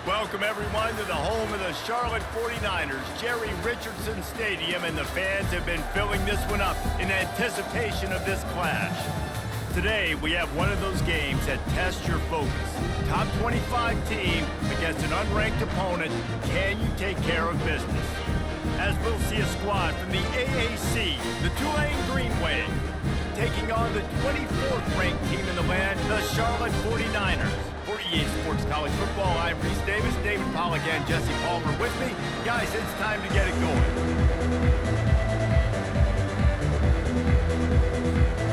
Welcome, everyone, to the home of the Charlotte 49ers, Jerry Richardson Stadium, and the fans have been filling this one up in anticipation of this clash. Today, we have one of those games that tests your focus. Top 25 team against an unranked opponent. Can you take care of business? As we'll see a squad from the AAC, the Tulane Green Wave, taking on the 24th ranked team in the land, the Charlotte 49ers. For EA Sports College Football, I'm Reese Davis, David Pollack, and Jesse Palmer with me. Guys, it's time to get it going.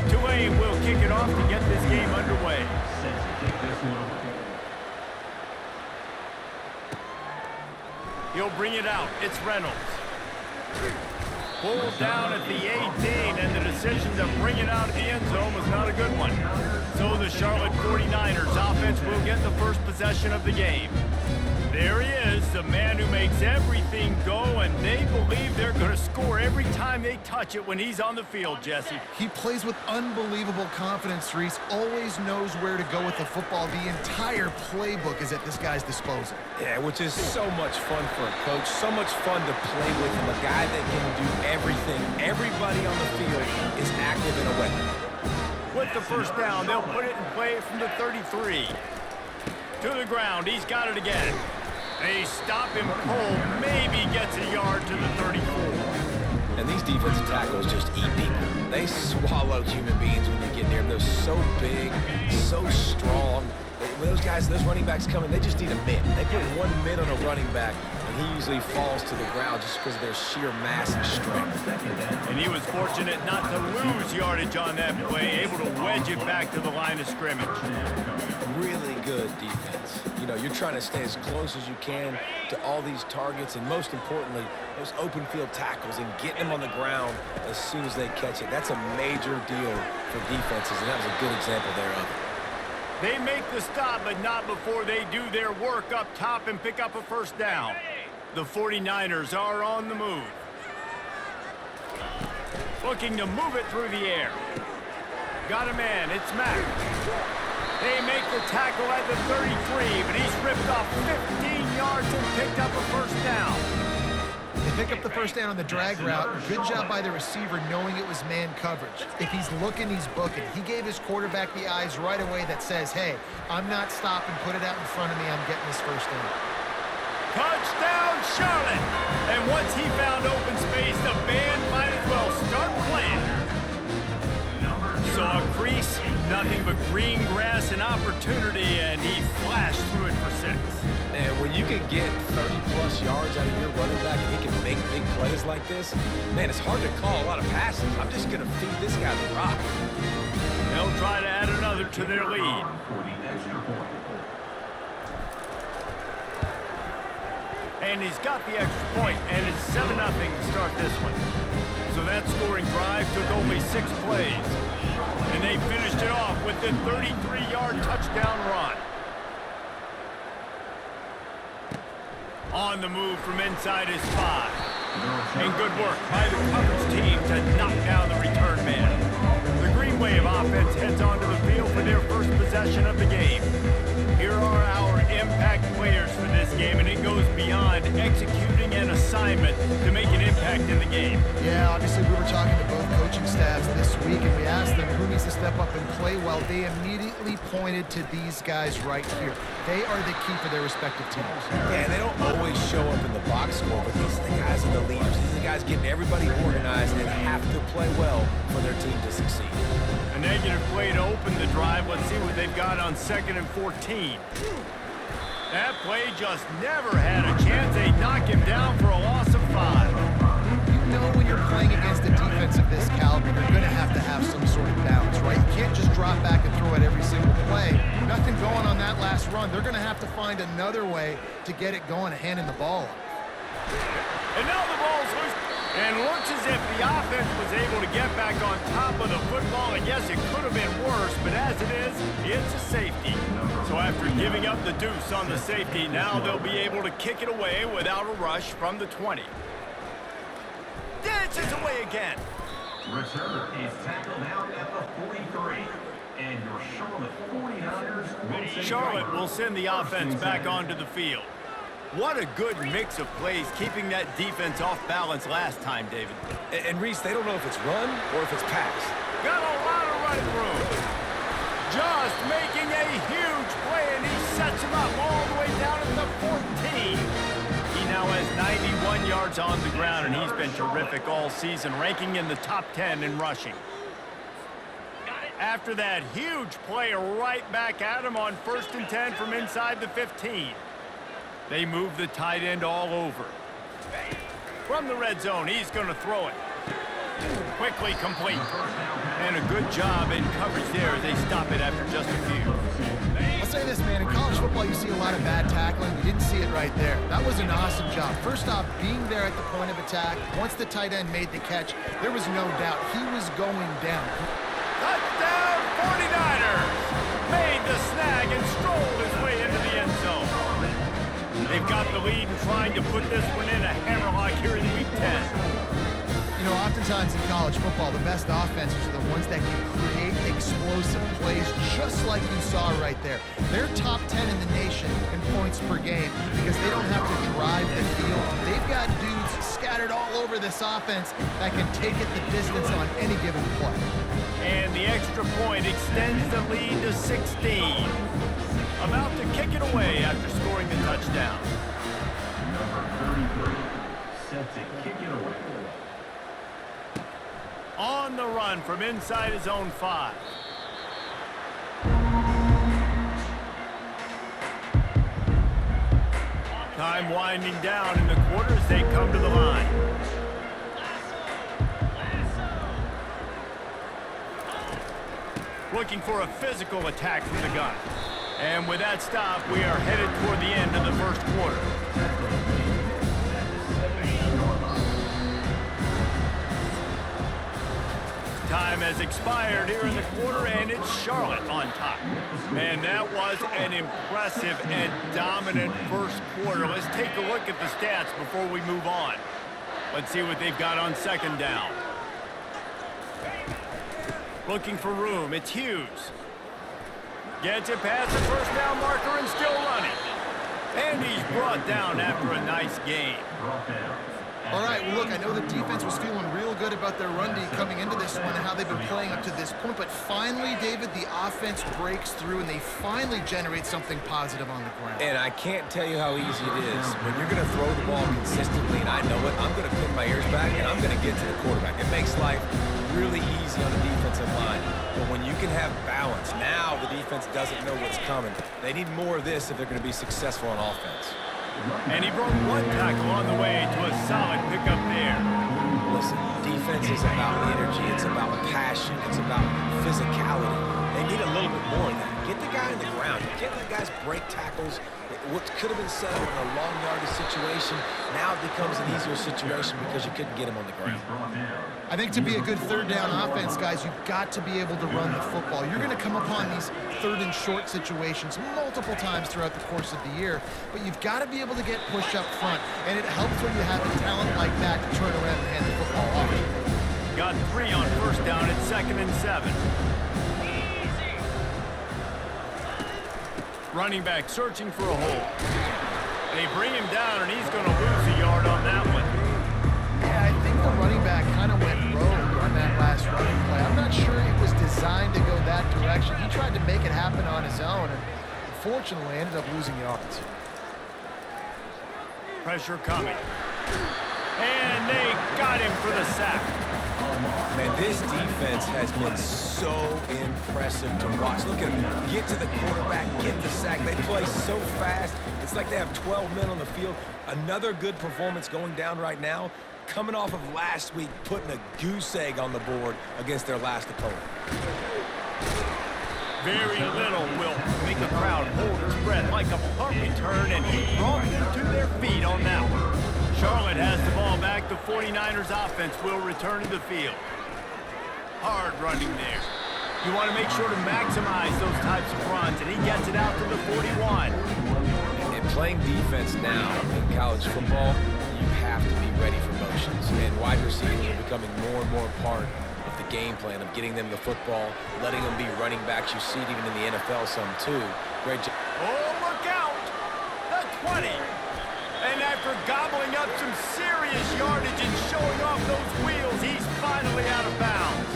Tulane will kick it off to get this game underway. He'll bring it out. It's Reynolds. Pulled down at the 18, and the decision to bring it out of the end zone was not a good one. So the Charlotte 49ers offense will get the first possession of the game. There he is, the man who makes everything go, and they believe they're going to score every time they touch it when he's on the field, Jesse. He plays with unbelievable confidence, Reese. Always knows where to go with the football. The entire playbook is at this guy's disposal. Yeah, which is so much fun for a coach, so much fun to play with him, a guy that can do everything. Everybody on the field is active in a weapon. With the first down, they'll put it in play from the 33. To the ground, he's got it again. They stop him cold, maybe gets a yard to the 34. And these defensive tackles just eat people. They swallow human beings when you get near them. They're so big, so strong. When those guys, those running backs come in, they just need a mitt. They put one mitt on a running back, and he usually falls to the ground just because of their sheer mass and strength. And he was fortunate not to lose yardage on that play, able to wedge it back to the line of scrimmage. Really good defense. You know, you're trying to stay as close as you can to all these targets, and most importantly, those open field tackles and getting them on the ground as soon as they catch it. That's a major deal for defenses, and that was a good example there of it. They make the stop, but not before they do their work up top and pick up a first down. The 49ers are on the move. Looking to move it through the air. Got a man, it's Mack. They make the tackle at the 33, but he's ripped off 15 yards and picked up a first down. They pick up the first down on the drag route. Good job by the receiver knowing it was man coverage. If he's looking, he's booking. He gave his quarterback the eyes right away that says, hey, I'm not stopping, put it out in front of me, I'm getting this first down. Touchdown, Charlotte! And once he found open space, the band might as well start playing. Saw a crease, nothing but green grass and opportunity, and he flashed through it for 6. And when you can get 30-plus yards out of your running back and he can make big plays like this, man, it's hard to call a lot of passes. I'm just going to feed this guy the rock. They'll try to add another to their lead. And he's got the extra point, and it's 7-0 to start this one. So that scoring drive took only 6 plays. And they finished it off with the 33-yard touchdown run. On the move from inside his 5. And good work by the coverage team to knock down the return man. The Green Wave offense heads onto the field for their first possession of the game. Here are our impact players for this game, and it goes beyond executing an assignment to make an impact in the game. Yeah, obviously we were talking to both coaching staffs this week, and we asked them who needs to step up and play well. They immediately pointed to these guys right here. They are the key for their respective teams. Yeah, they don't always show up in the box score, but these are the guys in the leaders. These are the guys getting everybody organized and have to play well for their team to succeed. A negative play to open the drive. Let's see what they've got on 2nd and 14. That play just never had a chance. They knock him down for a loss of 5. You know when you're playing against a defense of this caliber, you're going to have some sort of balance, right? You can't just drop back and throw it every single play. Nothing going on that last run. They're going to have to find another way to get it going and handing the ball up. And now the ball's loose. And looks as if the offense was able to get back on top of the football. And yes, it could have been worse, but as it is, it's a safety. So after giving up the deuce on the safety, now they'll be able to kick it away without a rush from the 20. Dances away again. Return is tackled out at the 43. And your Charlotte 49ers will Charlotte will send the offense back onto the field. What a good mix of plays, keeping that defense off balance last time, David. And Reese, they don't know if it's run or if it's pass. Got a lot of running room. Just making a huge play, and he sets him up all the way down at the 14. He now has 91 yards on the ground, and he's been terrific all season, ranking in the top 10 in rushing. After that huge play, right back at him on 1st and 10 from inside the 15. They move the tight end all over. From the red zone, he's going to throw it. Quickly complete. And a good job in coverage there as they stop it after just a few. I'll say this, man. In college football, you see a lot of bad tackling. You didn't see it right there. That was an awesome job. First off, being there at the point of attack. Once the tight end made the catch, there was no doubt he was going down. Touchdown 49ers! Made the snag and strolled his way into the end zone. They've got the lead and trying to put this one in a hammerlock here in Week 10. You know, oftentimes in college football, the best offenses are the ones that can create explosive plays just like you saw right there. They're top 10 in the nation in points per game because they don't have to drive the field. They've got dudes scattered all over this offense that can take it the distance on any given play. And the extra point extends the lead to 16. About to kick it away after scoring the touchdown. Number 33, set to kick it away. On the run from inside his own 5. Time winding down in the quarter as they come to the line. Looking for a physical attack from the gun. And with that stop, we are headed toward the end of the first quarter. Time has expired here in the quarter, and it's Charlotte on top. Man, that was an impressive and dominant first quarter. Let's take a look at the stats before we move on. Let's see what they've got on 2nd down. Looking for room, it's Hughes. Gets it past the 1st down marker and still running. And he's brought down after a nice gain. All right, well, look, I know the defense was feeling real good about their run D coming into this one and how they've been playing up to this point, but finally, David, the offense breaks through and they finally generate something positive on the ground. And I can't tell you how easy it is. When you're going to throw the ball consistently, and I know it, I'm going to pin my ears back and I'm going to get to the quarterback. It makes life really easy on the defensive line. But when you can have balance, now the defense doesn't know what's coming. They need more of this if they're going to be successful on offense. And he broke one tackle on the way to a solid pickup there. Listen, defense is about energy, it's about passion, it's about physicality. They need a little bit more of that. Get the guy in the ground. You can't let guys break tackles. What could have been settled in a long yardage situation, now it becomes an easier situation because you couldn't get him on the ground. I think to be a good 3rd down offense, guys, you've got to be able to run the football. You're going to come upon these 3rd and short situations multiple times throughout the course of the year, but you've got to be able to get push up front, and it helps when you have a talent like that to turn around and hand the football off. Got 3 on 1st down at 2nd and 7. Running back searching for a hole. They bring him down, and he's going to lose a yard on that one. Yeah, I think the running back kind of went rogue on that last running play. I'm not sure it was designed to go that direction. He tried to make it happen on his own, and unfortunately ended up losing yards. Pressure coming. And they got him for the sack. Man, this defense has been so impressive to watch. Look at them get to the quarterback, get the sack. They play so fast. It's like they have 12 men on the field. Another good performance going down right now, coming off of last week, putting a goose egg on the board against their last opponent. Very little will make a crowd hold its breath like a punt return, and he brought them to their feet on that one. Charlotte has the ball back. The 49ers offense will return to the field. Hard running there. You want to make sure to maximize those types of runs, and he gets it out to the 41. And playing defense now in college football, you have to be ready for motions. And wide receivers are becoming more and more part of the game plan of getting them the football, letting them be running backs. You see it even in the NFL some too. Great job. Oh, look out! The 20. After gobbling up some serious yardage and showing off those wheels, he's finally out of bounds.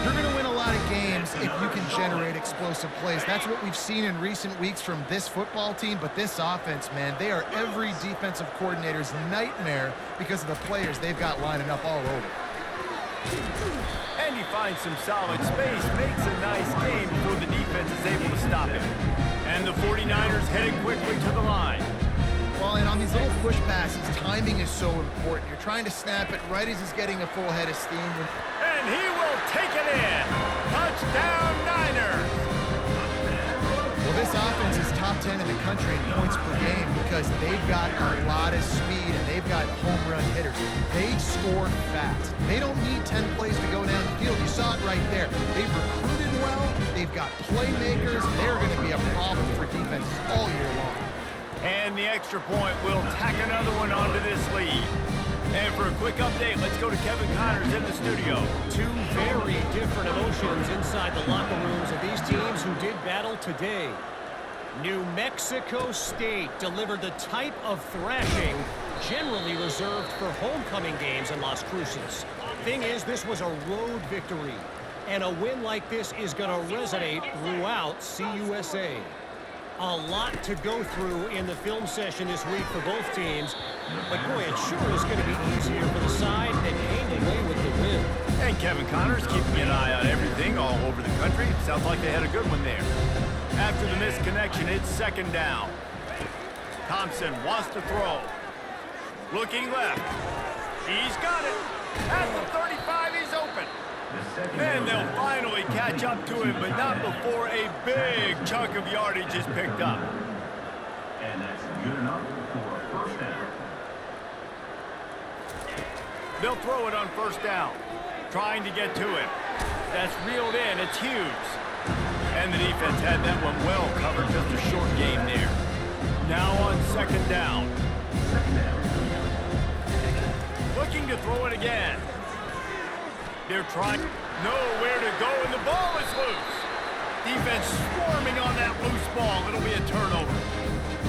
You're going to win a lot of games if you can generate explosive plays. That's what we've seen in recent weeks from this football team, but this offense, man, they are every defensive coordinator's nightmare because of the players they've got lining up all over. And he finds some solid space, makes a nice game before the defense is able to stop him. And the 49ers heading quickly to the line. Well, and on these little push passes, timing is so important. You're trying to snap it right as he's getting a full head of steam. And he will take it in. Touchdown, Niners. Well, this offense is top 10 in the country in points per game because they've got a lot of speed and they've got home run hitters. They score fast. They don't need 10 plays to go down the field. You saw it right there. They've recruited well. They've got playmakers. They're going to be a problem for defenses all year long. And the extra point will tack another one onto this lead. And for a quick update, let's go to Kevin Connors in the studio. Two very different emotions inside the locker rooms of these teams who did battle today. New Mexico State delivered the type of thrashing generally reserved for homecoming games in Las Cruces. Thing is, this was a road victory, and a win like this is going to resonate throughout CUSA. A lot to go through in the film session this week for both teams, but boy, it sure is going to be easier for the side that came away with the win. And Kevin Connors keeping an eye on everything all over the country. Sounds like they had a good one there. After the misconnection, it's second down. Thompson wants to throw. Looking left. He's got it. At the 35, he's open. Then they'll finally catch up to him, but not before a big chunk of yardage is picked up. And that's good enough for a first down. They'll throw it on first down. Trying to get to him. That's reeled in. It's Hughes. And the defense had that one well covered. Just a short game there. Now on second down. Looking to throw it again. They're trying nowhere to go, and the ball is loose. Defense swarming on that loose ball. It'll be a turnover.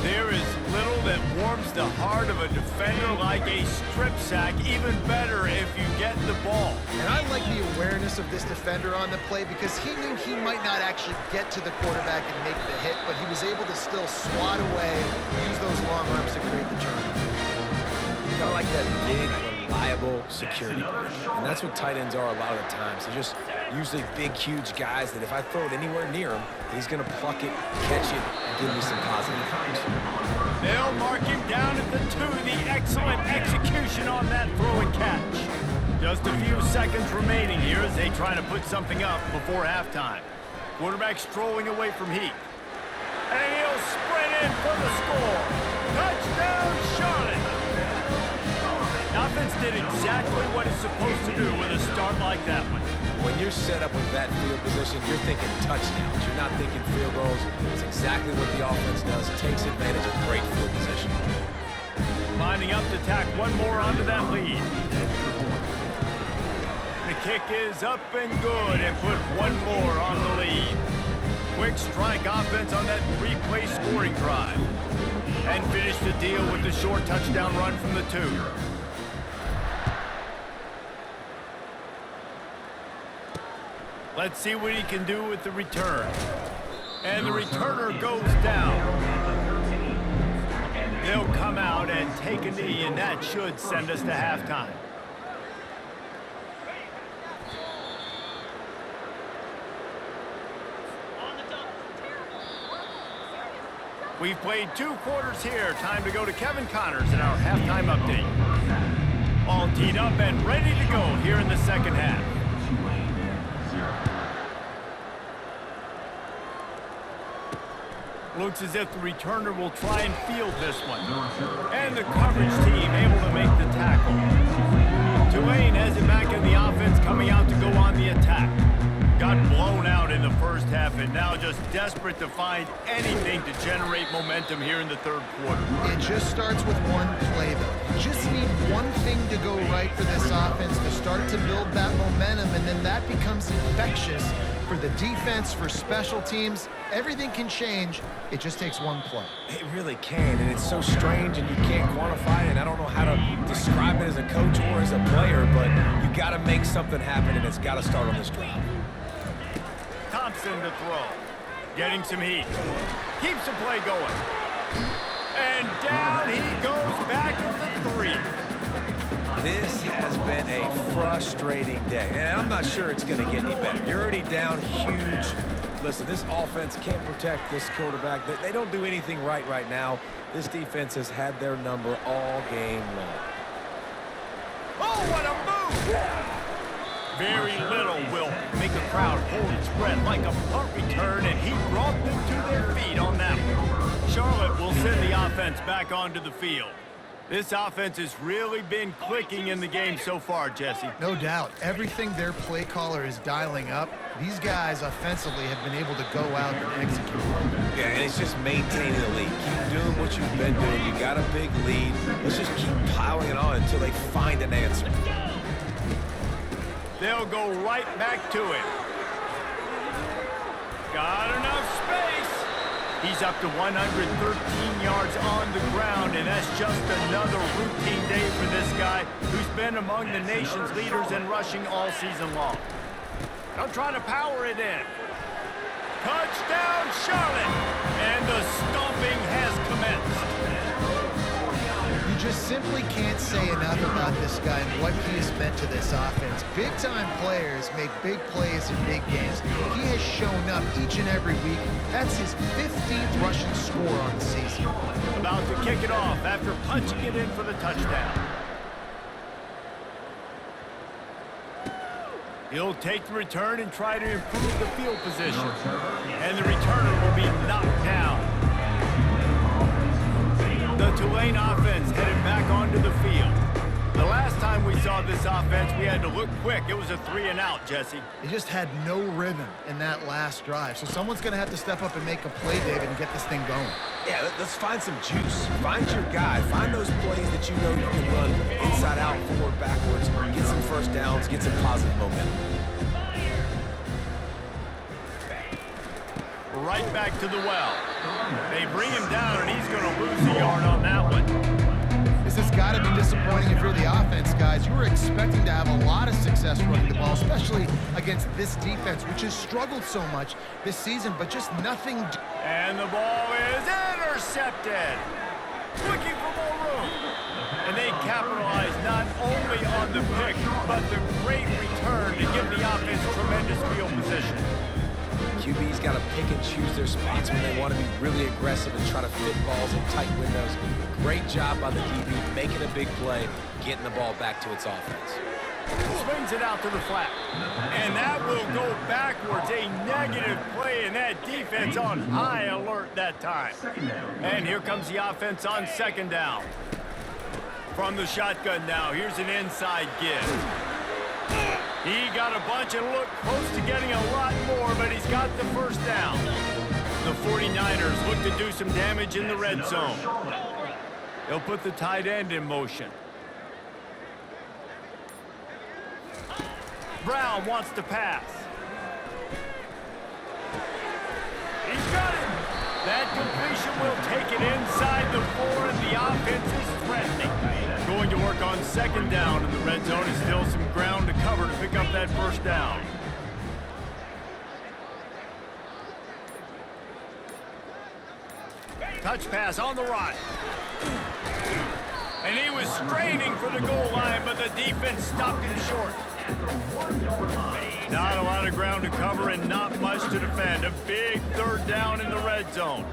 There is little that warms the heart of a defender like a strip sack. Even better if you get the ball. And I like the awareness of this defender on the play because he knew he might not actually get to the quarterback and make the hit, but he was able to still swat away, use those long arms to create the turnover. Kind of like that big, reliable security blanket. And that's what tight ends are a lot of the times. They're just usually big, huge guys that if I throw it anywhere near him, he's going to pluck it, catch it, and give me some positive points. They'll mark him down at the 2. The excellent execution on that throw and catch. Just a few seconds remaining here as they try to put something up before halftime. Quarterback strolling away from Heath. And he'll sprint in for the score. Touchdown, Charlotte. Offense did exactly what it's supposed to do with a start like that one. When you're set up with that field position, you're thinking touchdowns. You're not thinking field goals. It's exactly what the offense does. Takes advantage of great field position. Lining up to tack one more onto that lead. The kick is up and good and put one more on the lead. Quick strike offense on that 3-play scoring drive. And finish the deal with the short touchdown run from the 2. Let's see what he can do with the return. And the returner goes down. They'll come out and take a knee, and that should send us to halftime. We've played 2 quarters here. Time to go to Kevin Connors in our halftime update. All teed up and ready to go here in the second half. Looks as if the returner will try and field this one. And the coverage team able to make the tackle. Tulane has it back in the offense, coming out to go on the attack. Got blown out in the first half and now just desperate to find anything to generate momentum here in the third quarter. It just starts with one play, though. You just need one thing to go right for this offense to start to build that momentum, and then that becomes infectious for the defense, for special teams. Everything can change. It just takes one play. It really can, and it's so strange, and you can't quantify it. And I don't know how to describe it as a coach or as a player, but you got to make something happen, and it's got to start on this drive. Thompson to throw. Getting some heat. Keeps the play going. And down he goes back to the 3. This has been a frustrating day, and I'm not sure it's going to get any better. You're already down huge. Listen, this offense can't protect this quarterback. They don't do anything right now. This defense has had their number all game long. Oh, what a move! Very little will make a crowd hold its breath like a punt return, and he brought them to their feet on that one. Charlotte will send the offense back onto the field. This offense has really been clicking in the game so far, Jesse. No doubt. Everything their play caller is dialing up, these guys offensively have been able to go out and execute. Yeah, and it's just maintaining the lead. Keep doing what you've been doing. You got a big lead. Let's just keep piling it on until they find an answer. They'll go right back to it. Got enough space. He's up to 113 yards on the ground, and that's just another routine day for this guy who's been among the nation's leaders in rushing all season long. They'll try to power it in. Touchdown, Charlotte! And the stomping has commenced. You just simply can't say enough about this guy and what he has meant to this offense. Big-time players make big plays in big games. He has shown up each and every week. That's his 15th rushing score on the season. About to kick it off after punching it in for the touchdown. He'll take the return and try to improve the field position. And the returner will be knocked down. The Tulane offense headed back onto the field. The last time we saw this offense, we had to look quick. It was a 3-and-out, Jesse. They just had no rhythm in that last drive. So someone's going to have to step up and make a play, David, and get this thing going. Yeah, let's find some juice. Find your guy. Find those plays that you know you can run inside out, forward, backwards. Get some first downs. Get some positive momentum. Right back to the well. They bring him down, and he's going to lose a yard on that one. This has got to be disappointing if you're the offense, guys. You were expecting to have a lot of success running the ball, especially against this defense, which has struggled so much this season, but just nothing. And the ball is intercepted. Looking for more room. And they capitalize not only on the pick, but the great return to give the offense tremendous field position. QB's got to pick and choose their spots when they want to be really aggressive and try to fit balls in tight windows. Great job by the DB making a big play, getting the ball back to its offense. Swings it out to the flat. And that will go backwards. A negative play, and that defense on high alert that time. And here comes the offense on second down. From the shotgun now, here's an inside give. He got a bunch and looked close to getting a lot more, but he's got the first down. The 49ers look to do some damage in the red zone. They'll put the tight end in motion. Brown wants to pass. He's got it. That completion will take it inside the 4, and the offense is threatening. Going to work on second down in the red zone. Is still some ground to cover to pick up that first down. Touch pass on the right. And he was straining for the goal line, but the defense stopped him short. Not a lot of ground to cover and not much to defend. A big third down in the red zone.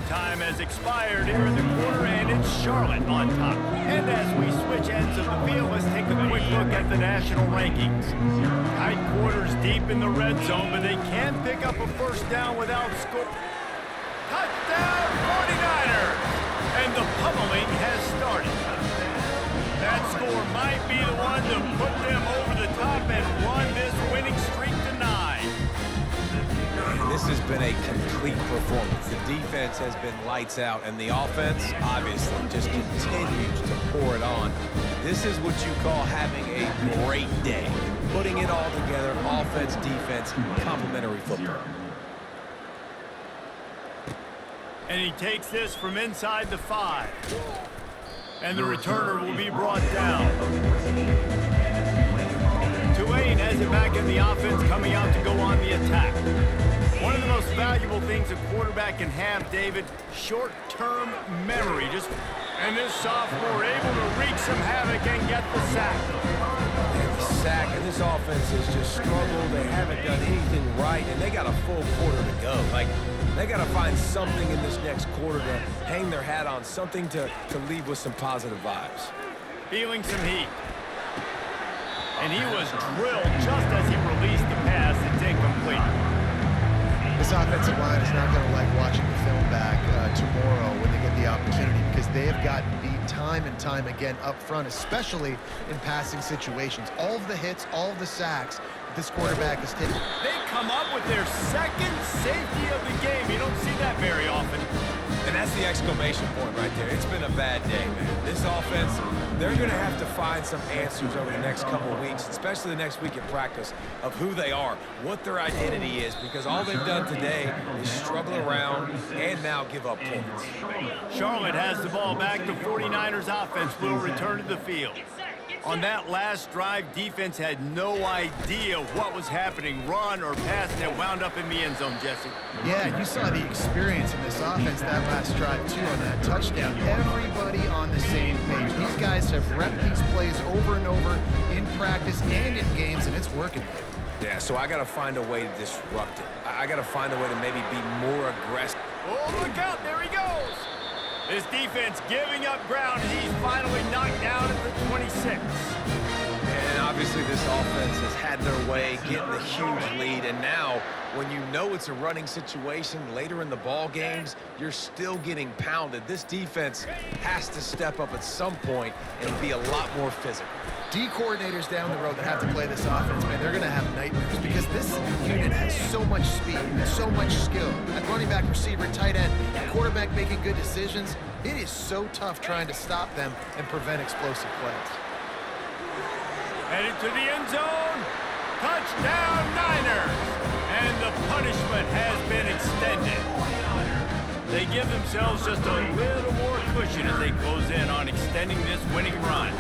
Time has expired here in the quarter, and it's Charlotte on top. And as we switch ends of the field, let's take a quick look at the national rankings. Tight quarters deep in the red zone, but they can pick up a first down without score. Touchdown, 49ers! And the pummeling has started. That score might be the one to put them over the top and run this winning streak to 9. This has been a complete performance. The defense has been lights out, and the offense, obviously, just continues to pour it on. This is what you call having a great day. Putting it all together, offense, defense, complementary football. And he takes this from inside the 5. And the returner will be brought down. Tulane has it back in the offense, coming out to go on the attack. One of the most valuable things a quarterback can have, David, short-term memory. And this sophomore able to wreak some havoc and get the sack. And the sack, and this offense has just struggled. They haven't done anything right, and they got a full quarter to go. Like, they got to find something in this next quarter to hang their hat on, something to leave with some positive vibes. Feeling some heat. And he was drilled just as he released the pass. It's incomplete. This offensive line is not going to like watching the film back tomorrow when they get the opportunity, because they have gotten beat time and time again up front, especially in passing situations. All of the hits, all of the sacks this quarterback is taking. They come up with their second safety of the game. You don't see that very often. And that's the exclamation point right there. It's been a bad day, man. This offense, they're going to have to find some answers over the next couple of weeks, especially the next week in practice, of who they are, what their identity is, because all they've done today is struggle around and now give up points. Charlotte has the ball back. The 49ers offense will return to the field. On that last drive, defense had no idea what was happening, run or pass, and it wound up in the end zone, Jesse. Yeah, you saw the experience in this offense that last drive, too, on that touchdown. Everybody on the same page. These guys have repped these plays over and over in practice and in games, and it's working. Yeah, so I got to find a way to disrupt it. I got to find a way to maybe be more aggressive. Oh, look out, there he goes. His defense giving up ground, and he's finally knocked down at the 26. And obviously this offense has had their way, getting the huge lead, and now when you know it's a running situation later in the ball games, you're still getting pounded. This defense has to step up at some point and be a lot more physical. D coordinators down the road that have to play this offense, man, they're going to have nightmares, because this unit has so much speed and so much skill. At running back, receiver, tight end, quarterback making good decisions, it is so tough trying to stop them and prevent explosive plays. Headed to the end zone. Touchdown, Niners. And the punishment has been extended. They give themselves just a little more cushion as they close in on extending this winning run.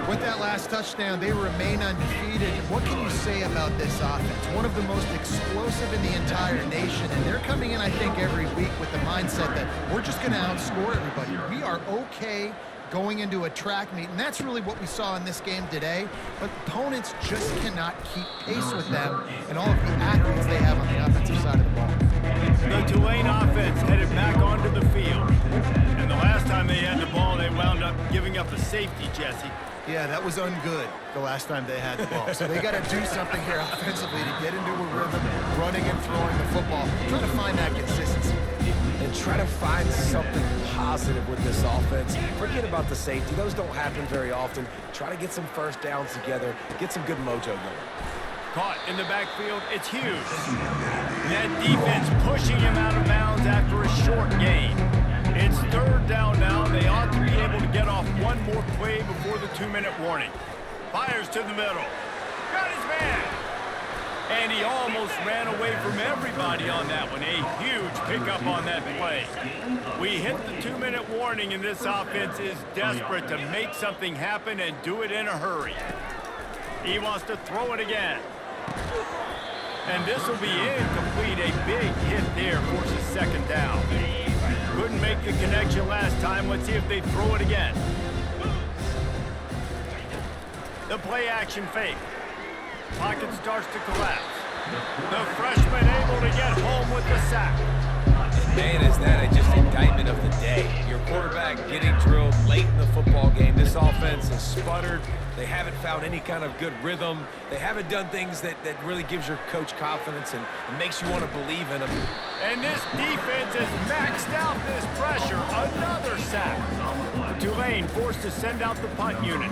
With that last touchdown, they remain undefeated. What can you say about this offense? One of the most explosive in the entire nation, and they're coming in, I think, every week with the mindset that we're just going to outscore everybody. We are okay going into a track meet, and that's really what we saw in this game today. But opponents just cannot keep pace with them and all of the athletes they have on the offensive side of the ball. The Tulane offense headed back onto the field. And the last time they had the ball, they wound up giving up a safety, Jesse. Yeah, that was ungood the last time they had the ball. So they got to do something here offensively to get into a rhythm, running and throwing the football, trying to find that consistency. And try to find something positive with this offense. Forget about the safety. Those don't happen very often. Try to get some first downs together, get some good mojo going. Caught in the backfield, it's Hughes. That defense pushing him out of bounds after a short gain. It's third down now. They ought to be able to get off one more play before the 2-minute warning. Fires to the middle. Got his man. And he almost ran away from everybody on that one. A huge pickup on that play. We hit the 2-minute warning, and this offense is desperate to make something happen and do it in a hurry. He wants to throw it again. And this will be incomplete. A big hit there forces second down. Couldn't make the connection last time. Let's see if they throw it again. The play action fake. Pocket starts to collapse. The freshman able to get home with the sack. Man, is that just indictment of the day. Your quarterback getting drilled late in the football game. This offense has sputtered, They haven't found any kind of good rhythm. They haven't done things that really gives your coach confidence and makes you want to believe in them. And this defense has maxed out this pressure. Another sack. Tulane forced to send out the punt unit.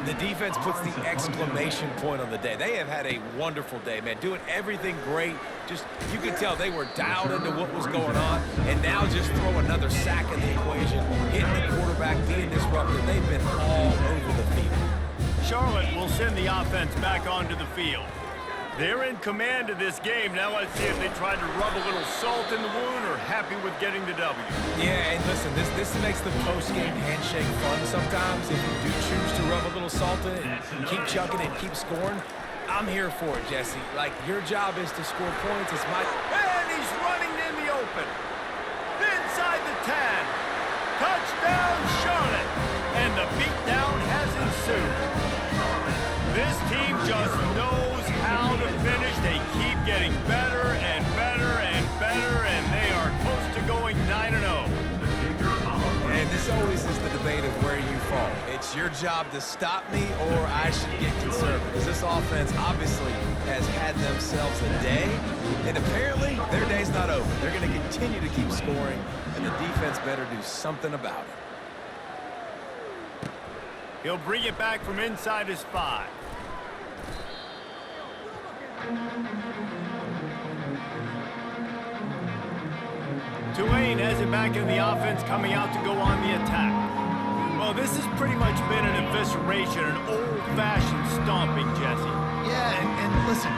The defense puts the exclamation point on the day. They have had a wonderful day, man. Doing everything great. Just, you can tell they were dialed into what was going on. And now just throw another sack in the equation. Hitting the quarterback, being disruptive. They've been all over the field. Charlotte will send the offense back onto the field. They're in command of this game. Now let's see if they try to rub a little salt in the wound or happy with getting the W. Yeah, and listen, this makes the post-game handshake fun sometimes. If you do choose to rub a little salt in it and keep chucking and keep scoring, I'm here for it, Jesse. Like, your job is to score points. It's my... And he's running in the open. Inside the 10. Touchdown, Charlotte. And the beatdown has ensued. This team just knows how to finish. They keep getting better and better and better, and they are close to going 9-0. And this always is the debate of where you fall. It's your job to stop me, or I should get conservative. Because this offense obviously has had themselves a day, and apparently their day's not over. They're going to continue to keep scoring, and the defense better do something about it. He'll bring it back from inside his 5. Tulane has it back in the offense, coming out to go on the attack. Well, this has pretty much been an evisceration, an old-fashioned stomping, Jesse. Yeah, and listen,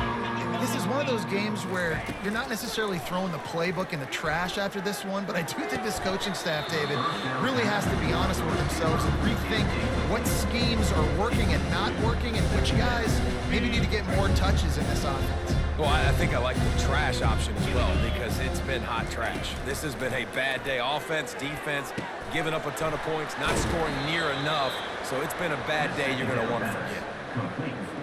this is one of those games where you're not necessarily throwing the playbook in the trash after this one, but I do think this coaching staff, David, really has to be honest with themselves and rethink what schemes are working and not working and which guys maybe need to get more touches in this offense. Well, I think I like the trash option as well because it's been hot trash. This has been a bad day. Offense, defense, giving up a ton of points, not scoring near enough. So it's been a bad day you're going to want to forget.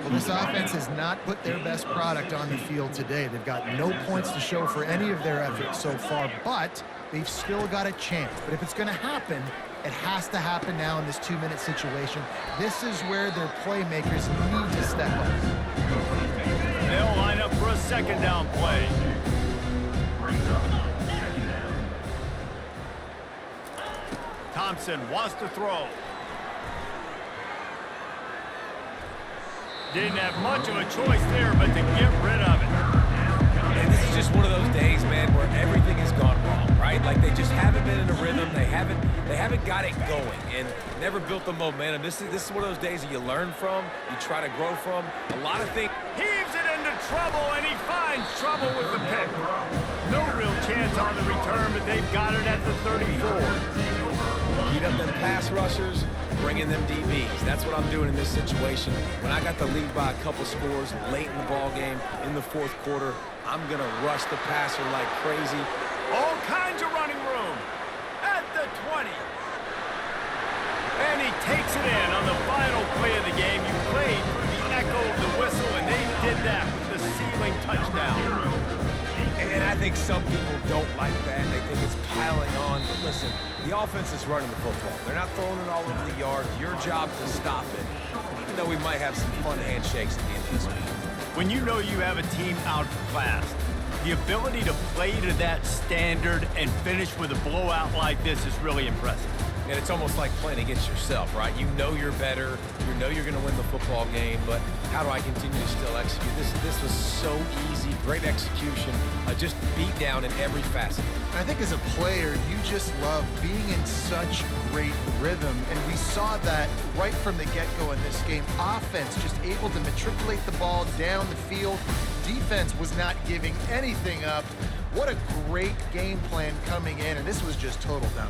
Well, this offense has not put their best product on the field today. They've got no points to show for any of their efforts so far, but they've still got a chance. But if it's going to happen, it has to happen now in this 2-minute situation. This is where their playmakers need to step up. They'll line up for a second down play. Thompson wants to throw. Didn't have much of a choice there, but to get rid of it. And this is just one of those days, man, where everything has gone wrong, right? Like they just haven't been in a rhythm. They haven't got it going and never built the momentum. This is one of those days that you learn from, you try to grow from. A lot of things. Heaves it into trouble, and he finds trouble with the pick. No real chance on the return, but they've got it at the 34. Beat up them pass rushers, bring in them DBs. That's what I'm doing in this situation. When I got the lead by a couple scores late in the ball game, in the 4th quarter, I'm going to rush the passer like crazy. All kinds of running room at the 20. And he takes it in on the final play of the game. You played through the echo of the whistle, and they did that with the ceiling touchdown. And I think some people don't like that. They think it's piling on. But listen, the offense is running the football. They're not throwing it all over the yard. Your job to stop it. Even though we might have some fun handshakes at the end of this week. When you know you have a team outclassed, the ability to play to that standard and finish with a blowout like this is really impressive. And it's almost like playing against yourself, right? You know you're better. You know you're going to win the football game, but how do I continue to still execute? This was so easy. Great execution. Just beat down in every facet. I think as a player, you just love being in such great rhythm, and we saw that right from the get-go in this game. Offense just able to matriculate the ball down the field. Defense was not giving anything up. What a great game plan coming in, and this was just total down.